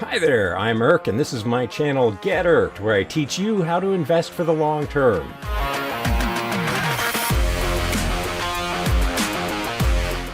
Hi there, I'm Irk, and this is my channel Get Irked, where I teach you how to invest for the long term.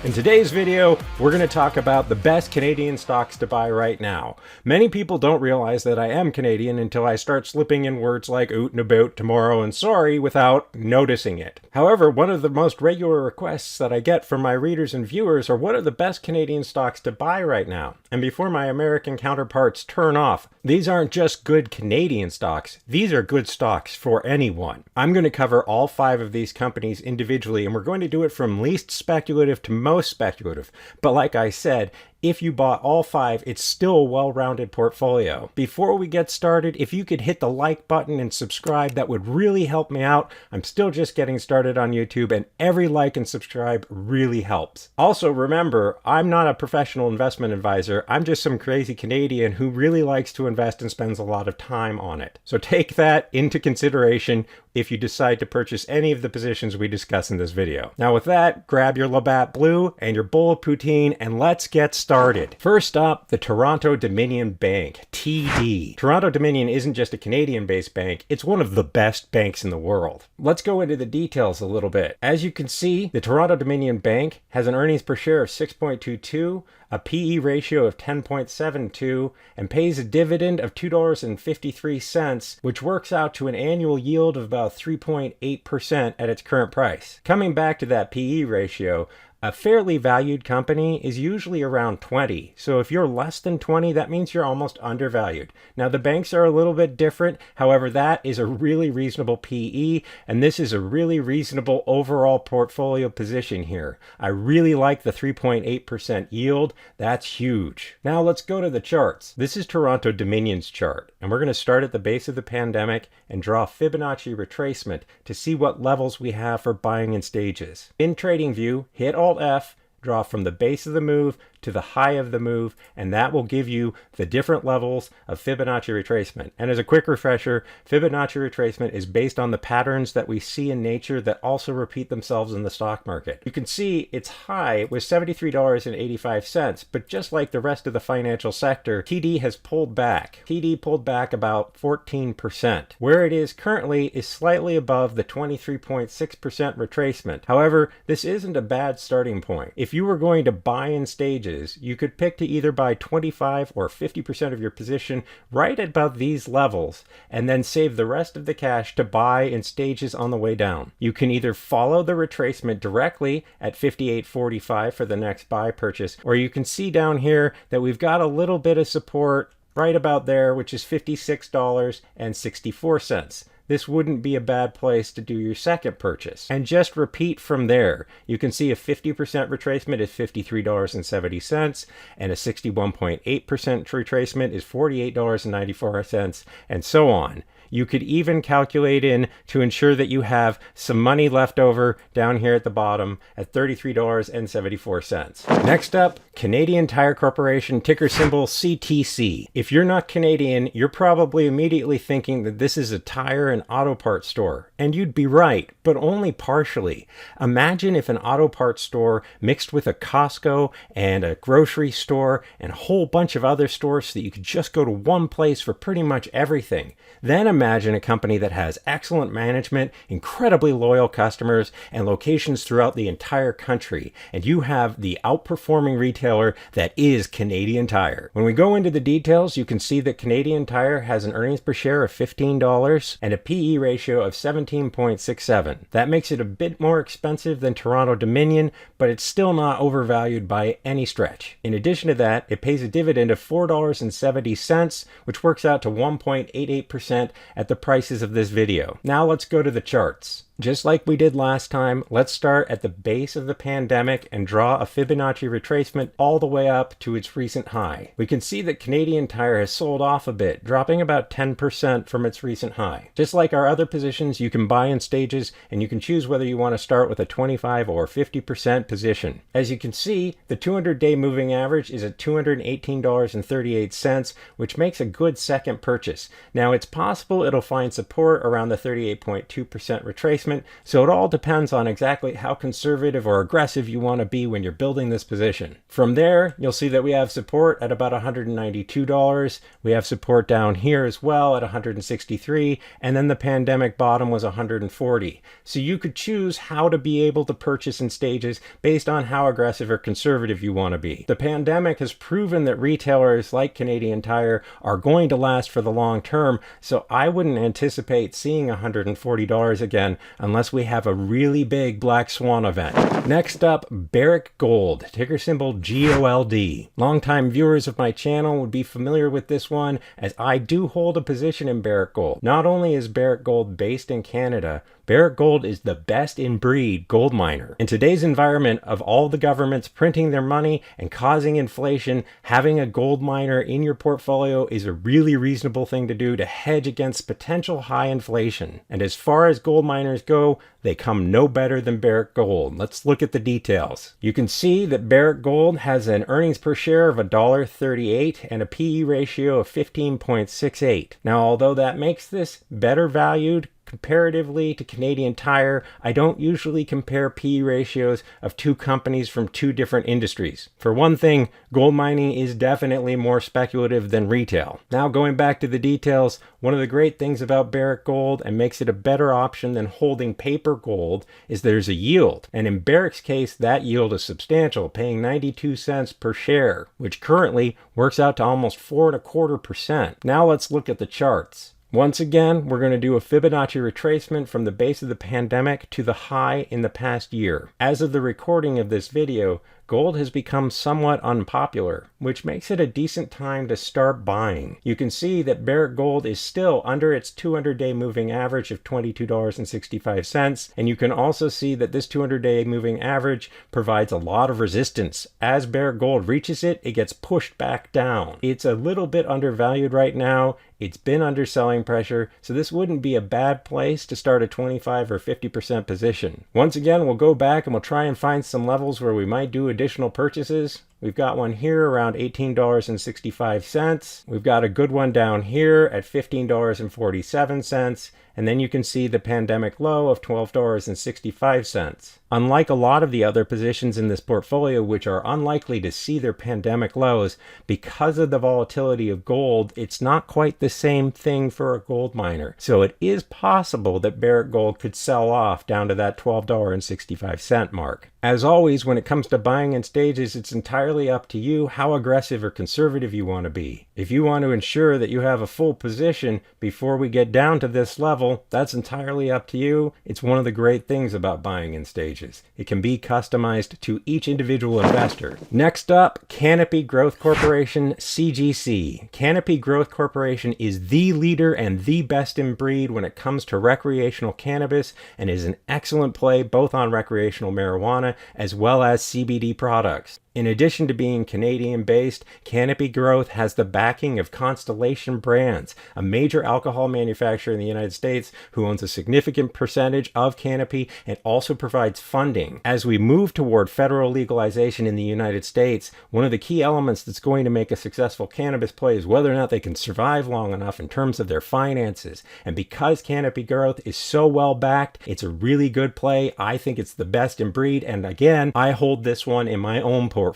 In today's video, we're going to talk about the best Canadian stocks to buy right now. Many people don't realize that I am Canadian until I start slipping in words like oot and about, tomorrow, and sorry without noticing it. However, one of the most regular requests that I get from my readers and viewers are what are the best Canadian stocks to buy right now? And before my American counterparts turn off, these aren't just good Canadian stocks, these are good stocks for anyone. I'm going to cover all 5 of these companies individually, and we're going to do it from least speculative to most speculative. But like I said, if you bought all 5, it's still a well-rounded portfolio. Before we get started, if you could hit the like button and subscribe, that would really help me out. I'm still just getting started on YouTube, and every like and subscribe really helps. Also, remember, I'm not a professional investment advisor. I'm just some crazy Canadian who really likes to invest and spends a lot of time on it. So take that into consideration if you decide to purchase any of the positions we discuss in this video. Now with that, grab your Labatt Blue and your bowl of poutine, and let's get started. First up, the Toronto Dominion Bank, TD. Toronto Dominion isn't just a Canadian-based bank, it's one of the best banks in the world. Let's go into the details a little bit. As you can see, the Toronto Dominion Bank has an earnings per share of 6.22, a PE ratio of 10.72, and pays a dividend of $2.53, which works out to an annual yield of about 3.8% at its current price. Coming back to that PE ratio, a fairly valued company is usually around 20. So if you're less than 20, that means you're almost undervalued. Now the banks are a little bit different. However, that is a really reasonable PE, and this is a really reasonable overall portfolio position here. I really like the 3.8% yield. That's huge. Now let's go to the charts. This is Toronto Dominion's chart, and we're going to start at the base of the pandemic and draw a Fibonacci retracement to see what levels we have for buying in stages. In TradingView, hit Alt-F, draw from the base of the move to the high of the move, and that will give you the different levels of Fibonacci retracement. And as a quick refresher, Fibonacci retracement is based on the patterns that we see in nature that also repeat themselves in the stock market. You can see its high was $73.85, but just like the rest of the financial sector, TD has pulled back. TD pulled back about 14%. Where it is currently is slightly above the 23.6% retracement. However, this isn't a bad starting point. If you were going to buy in stages, you could pick to either buy 25 or 50% of your position right above these levels, and then save the rest of the cash to buy in stages on the way down. You can either follow the retracement directly at 58.45 for the next buy purchase, or you can see down here that we've got a little bit of support right about there, which is $56.64. This wouldn't be a bad place to do your second purchase. And just repeat from there. You can see a 50% retracement is $53.70, and a 61.8% retracement is $48.94, and so on. You could even calculate in to ensure that you have some money left over down here at the bottom at $33.74. Next up, Canadian Tire Corporation, ticker symbol CTC. If you're not Canadian, you're probably immediately thinking that this is a tire and auto parts store. And you'd be right, but only partially. Imagine if an auto parts store mixed with a Costco and a grocery store and a whole bunch of other stores so that you could just go to one place for pretty much everything. Then imagine a company that has excellent management, incredibly loyal customers, and locations throughout the entire country. And you have the outperforming retailer that is Canadian Tire. When we go into the details, you can see that Canadian Tire has an earnings per share of $15 and a PE ratio of 17.67. That makes it a bit more expensive than Toronto Dominion, but it's still not overvalued by any stretch. In addition to that, it pays a dividend of $4.70, which works out to 1.88% at the prices of this video. Now let's go to the charts. Just like we did last time, let's start at the base of the pandemic and draw a Fibonacci retracement all the way up to its recent high. We can see that Canadian Tire has sold off a bit, dropping about 10% from its recent high. Just like our other positions, you can buy in stages, and you can choose whether you want to start with a 25 or 50% position. As you can see, the 200-day moving average is at $218.38, which makes a good second purchase. Now, it's possible it'll find support around the 38.2% retracement, retracement, so it all depends on exactly how conservative or aggressive you want to be when you're building this position. From there, you'll see that we have support at about $192. We have support down here as well at $163, and then the pandemic bottom was $140. So you could choose how to be able to purchase in stages based on how aggressive or conservative you want to be. The pandemic has proven that retailers like Canadian Tire are going to last for the long term, so I wouldn't anticipate seeing $140 again unless we have a really big black swan event. Next up, Barrick Gold, ticker symbol GOLD. Longtime viewers of my channel would be familiar with this one, as I do hold a position in Barrick Gold. Not only is Barrick Gold based in Canada, Barrick Gold is the best in breed gold miner. In today's environment of all the governments printing their money and causing inflation, having a gold miner in your portfolio is a really reasonable thing to do to hedge against potential high inflation. And as far as gold miners go, they come no better than Barrick Gold. Let's look at the details. You can see that Barrick Gold has an earnings per share of $1.38 and a PE ratio of 15.68. Now, although that makes this better valued comparatively to Canadian Tire, I don't usually compare PE ratios of two companies from two different industries. For one thing, gold mining is definitely more speculative than retail. Now, going back to the details, one of the great things about Barrick Gold and makes it a better option than holding paper gold is there's a yield. And in Barrick's case, that yield is substantial, paying 92 cents per share, which currently works out to almost 4.25%. Now let's look at the charts. Once again, we're going to do a Fibonacci retracement from the base of the pandemic to the high in the past year. As of the recording of this video, gold has become somewhat unpopular, which makes it a decent time to start buying. You can see that Barrick Gold is still under its 200-day moving average of $22.65, and you can also see that this 200-day moving average provides a lot of resistance. As Barrick Gold reaches it, it gets pushed back down. It's a little bit undervalued right now. It's been under selling pressure, so this wouldn't be a bad place to start a 25 or 50% position. Once again, we'll go back and we'll try and find some levels where we might do additional purchases. We've got one here around $18.65. We've got a good one down here at $15.47. And then you can see the pandemic low of $12.65. Unlike a lot of the other positions in this portfolio, which are unlikely to see their pandemic lows, because of the volatility of gold, it's not quite the same thing for a gold miner. So it is possible that Barrick Gold could sell off down to that $12.65 mark. As always, when it comes to buying in stages, it's entirely up to you how aggressive or conservative you want to be. If you want to ensure that you have a full position before we get down to this level, that's entirely up to you. It's one of the great things about buying in stages. It can be customized to each individual investor. Next up, Canopy Growth Corporation, CGC. Canopy Growth Corporation is the leader and the best in breed when it comes to recreational cannabis and is an excellent play both on recreational marijuana as well as CBD products. In addition to being Canadian-based, Canopy Growth has the backing of Constellation Brands, a major alcohol manufacturer in the United States who owns a significant percentage of Canopy and also provides funding. As we move toward federal legalization in the United States, one of the key elements that's going to make a successful cannabis play is whether or not they can survive long enough in terms of their finances. And because Canopy Growth is so well backed, it's a really good play. I think it's the best in breed, and again, I hold this one in my own portfolio.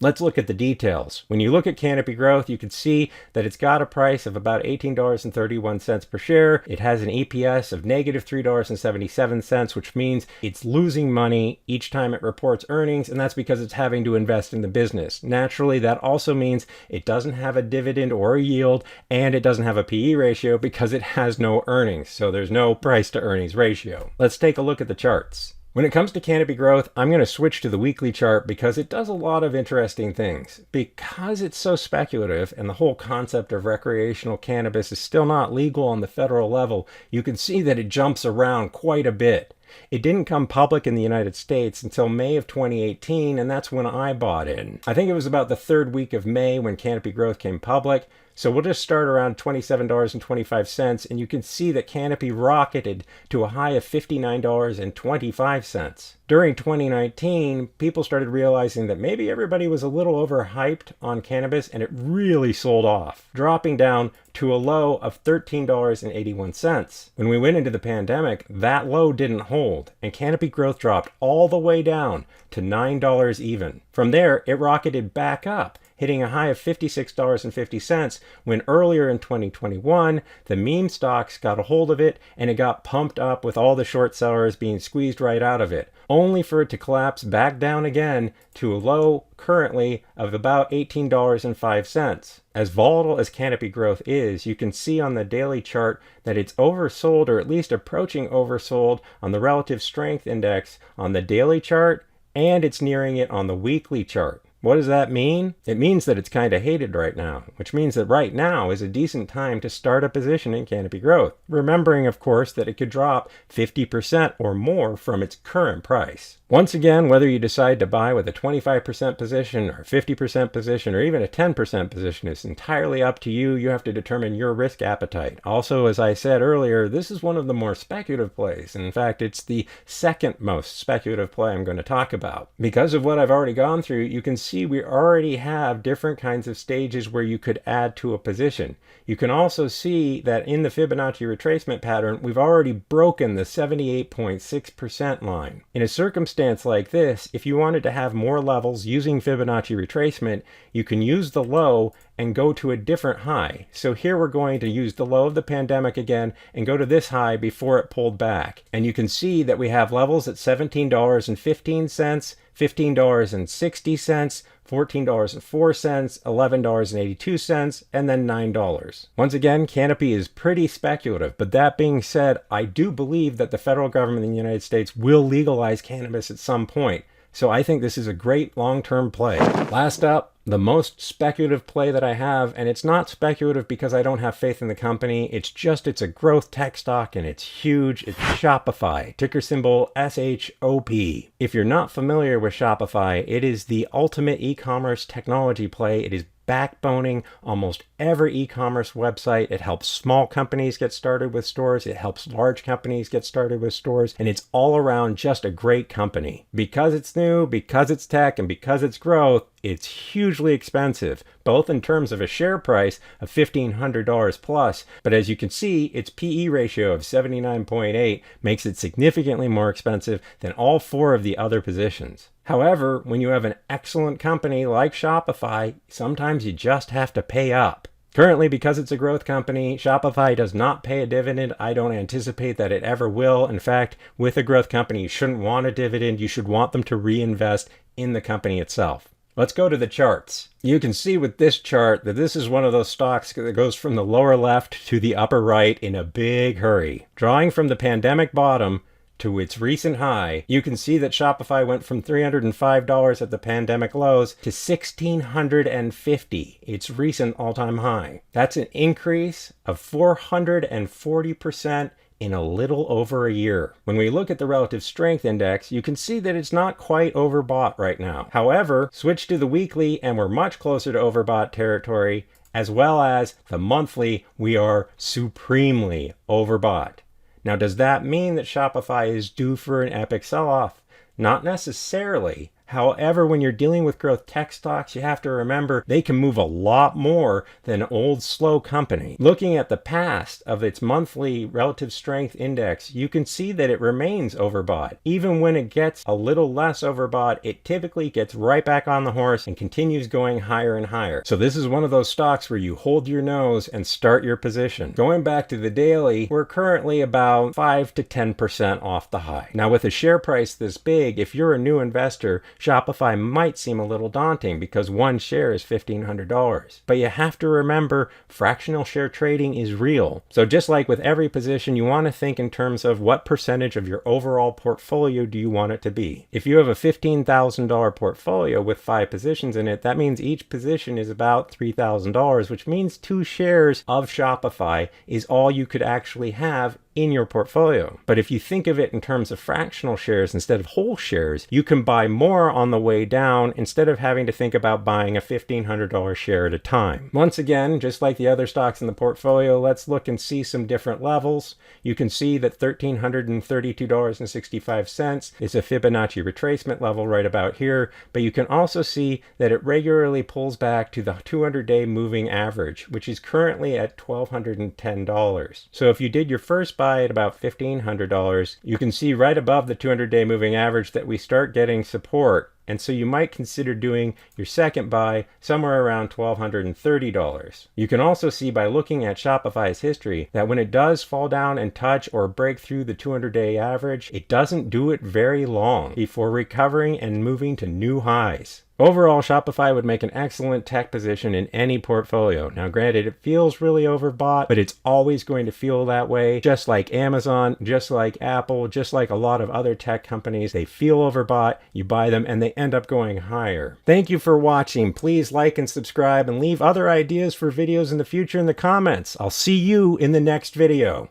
Let's look at the details. When you look at Canopy Growth, you can see that it's got a price of about $18.31 per share. It has an EPS of negative $3.77, which means it's losing money each time it reports earnings, and that's because it's having to invest in the business. Naturally, that also means it doesn't have a dividend or a yield, and it doesn't have a PE ratio because it has no earnings, so there's no price to earnings ratio. Let's take a look at the charts. When it comes to Canopy Growth, I'm going to switch to the weekly chart because it does a lot of interesting things. Because it's so speculative and the whole concept of recreational cannabis is still not legal on the federal level, you can see that it jumps around quite a bit. It didn't come public in the United States until May of 2018, and that's when I bought in. I think it was about the third week of May when Canopy Growth came public. So we'll just start around $27.25, and you can see that Canopy rocketed to a high of $59.25. During 2019, people started realizing that maybe everybody was a little overhyped on cannabis, and it really sold off, dropping down to a low of $13.81. When we went into the pandemic, that low didn't hold, and Canopy growth dropped all the way down to $9 even. From there, it rocketed back up, hitting a high of $56.50 when earlier in 2021, the meme stocks got a hold of it and it got pumped up with all the short sellers being squeezed right out of it, only for it to collapse back down again to a low currently of about $18.05. As volatile as Canopy growth is, you can see on the daily chart that it's oversold, or at least approaching oversold, on the relative strength index on the daily chart, and it's nearing it on the weekly chart. What does that mean? It means that it's kind of hated right now, which means that right now is a decent time to start a position in Canopy growth. Remembering, of course, that it could drop 50% or more from its current price. Once again, whether you decide to buy with a 25% position or 50% position or even a 10% position is entirely up to you. You have to determine your risk appetite. Also, as I said earlier, this is one of the more speculative plays. In fact, it's the second most speculative play I'm going to talk about. Because of what I've already gone through, you can see we already have different kinds of stages where you could add to a position. You can also see that in the Fibonacci retracement pattern, we've already broken the 78.6% line. In a circumstance like this, if you wanted to have more levels using Fibonacci retracement, you can use the low and go to a different high. So here we're going to use the low of the pandemic again and go to this high before it pulled back. And you can see that we have levels at $17.15, $15.60, $14.04, $11.82, and then $9. Once again, Canopy is pretty speculative, but that being said, I do believe that the federal government in the United States will legalize cannabis at some point. So I think this is a great long-term play. Last up, the most speculative play that I have, and it's not speculative because I don't have faith in the company, it's a growth tech stock and it's huge. It's Shopify, ticker symbol SHOP. If you're not familiar with Shopify, it is the ultimate e-commerce technology play. It is backboning almost every e-commerce website. It helps small companies get started with stores. It helps large companies get started with stores. And it's all around just a great company. Because it's new, because it's tech, and because it's growth, it's hugely expensive, both in terms of a share price of $1,500 plus. But as you can see, its PE ratio of 79.8 makes it significantly more expensive than all four of the other positions. However, when you have an excellent company like Shopify, sometimes you just have to pay up. Currently, because it's a growth company, Shopify does not pay a dividend. I don't anticipate that it ever will. In fact, with a growth company, you shouldn't want a dividend. You should want them to reinvest in the company itself. Let's go to the charts. You can see with this chart that this is one of those stocks that goes from the lower left to the upper right in a big hurry. Drawing from the pandemic bottom to its recent high, you can see that Shopify went from $305 at the pandemic lows to $1,650, its recent all-time high. That's an increase of 440% in a little over a year. When we look at the relative strength index, you can see that it's not quite overbought right now. However, switch to the weekly and we're much closer to overbought territory, as well as the monthly, we are supremely overbought. Now, does that mean that Shopify is due for an epic sell-off? Not necessarily. However, when you're dealing with growth tech stocks, you have to remember they can move a lot more than an old slow company. Looking at the past of its monthly relative strength index, you can see that it remains overbought. Even when it gets a little less overbought, it typically gets right back on the horse and continues going higher and higher. So this is one of those stocks where you hold your nose and start your position. Going back to the daily, we're currently about 5 to 10% off the high. Now with a share price this big, if you're a new investor, Shopify might seem a little daunting because one share is $1,500. But you have to remember fractional share trading is real. So just like with every position, you want to think in terms of what percentage of your overall portfolio do you want it to be. If you have a $15,000 portfolio with 5 positions in it, that means each position is about $3,000, which means 2 shares of Shopify is all you could actually have in your portfolio. But if you think of it in terms of fractional shares instead of whole shares, you can buy more on the way down instead of having to think about buying a $1,500 share at a time. Once again, just like the other stocks in the portfolio, let's look and see some different levels. You can see that $1,332.65 is a Fibonacci retracement level right about here, but you can also see that it regularly pulls back to the 200-day moving average, which is currently at $1,210. So if you did your first buy at about $1,500, you can see right above the 200-day moving average that we start getting support. And so you might consider doing your second buy somewhere around $1,230. You can also see by looking at Shopify's history that when it does fall down and touch or break through the 200-day average, it doesn't do it very long before recovering and moving to new highs. Overall, Shopify would make an excellent tech position in any portfolio. Now, granted, it feels really overbought, but it's always going to feel that way. Just like Amazon, just like Apple, just like a lot of other tech companies, they feel overbought, you buy them, and they end up going higher. Thank you for watching. Please like and subscribe and leave other ideas for videos in the future in the comments. I'll see you in the next video.